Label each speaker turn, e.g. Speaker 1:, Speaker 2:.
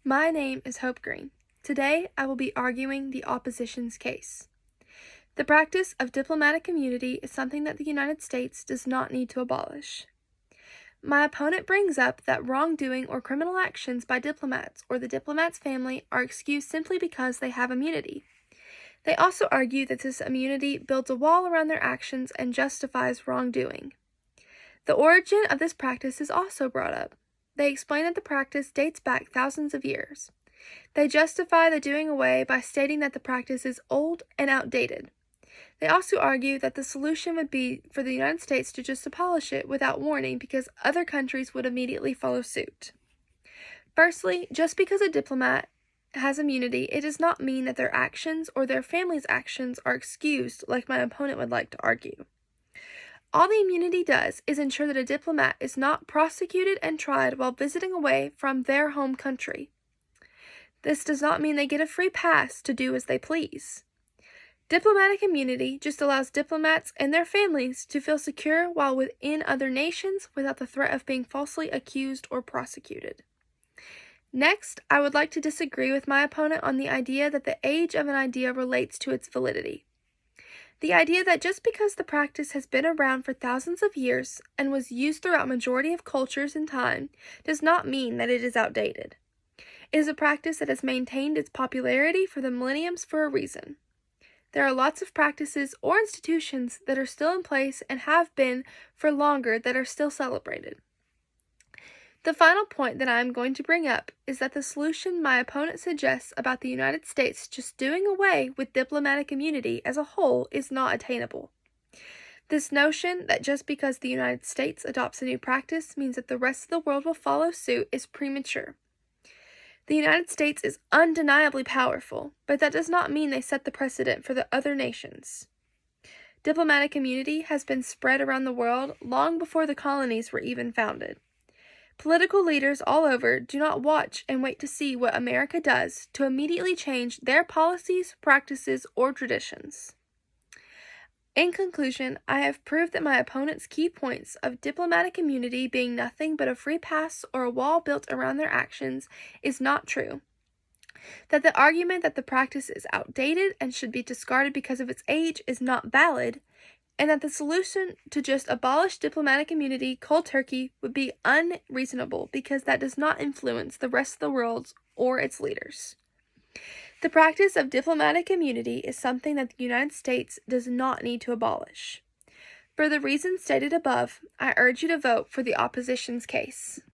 Speaker 1: My name is Hope Green. Today, I will be arguing the opposition's case. The practice of diplomatic immunity is something that the United States does not need to abolish. My opponent brings up that wrongdoing or criminal actions by diplomats or the diplomat's family are excused simply because they have immunity. They also argue that this immunity builds a wall around their actions and justifies wrongdoing. The origin of this practice is also brought up. They explain that the practice dates back thousands of years. They justify the doing away by stating that the practice is old and outdated. They also argue that the solution would be for the United States to just abolish it without warning because other countries would immediately follow suit. Firstly, just because a diplomat has immunity, it does not mean that their actions or their family's actions are excused like my opponent would like to argue. All the immunity does is ensure that a diplomat is not prosecuted and tried while visiting away from their home country. This does not mean they get a free pass to do as they please. Diplomatic immunity just allows diplomats and their families to feel secure while within other nations without the threat of being falsely accused or prosecuted. Next, I would like to disagree with my opponent on the idea that the age of an idea relates to its validity. The idea that just because the practice has been around for thousands of years and was used throughout majority of cultures in time does not mean that it is outdated. It is a practice that has maintained its popularity for the millenniums for a reason. There are lots of practices or institutions that are still in place and have been for longer that are still celebrated. The final point that I am going to bring up is that the solution my opponent suggests about the United States just doing away with diplomatic immunity as a whole is not attainable. This notion that just because the United States adopts a new practice means that the rest of the world will follow suit is premature. The United States is undeniably powerful, but that does not mean they set the precedent for the other nations. Diplomatic immunity has been spread around the world long before the colonies were even founded. Political leaders all over do not watch and wait to see what America does to immediately change their policies, practices, or traditions. In conclusion, I have proved that my opponent's key points of diplomatic immunity being nothing but a free pass or a wall built around their actions is not true. That the argument that the practice is outdated and should be discarded because of its age is not valid, and that the solution to just abolish diplomatic immunity cold turkey would be unreasonable because that does not influence the rest of the world or its leaders. The practice of diplomatic immunity is something that the United States does not need to abolish. For the reasons stated above, I urge you to vote for the opposition's case.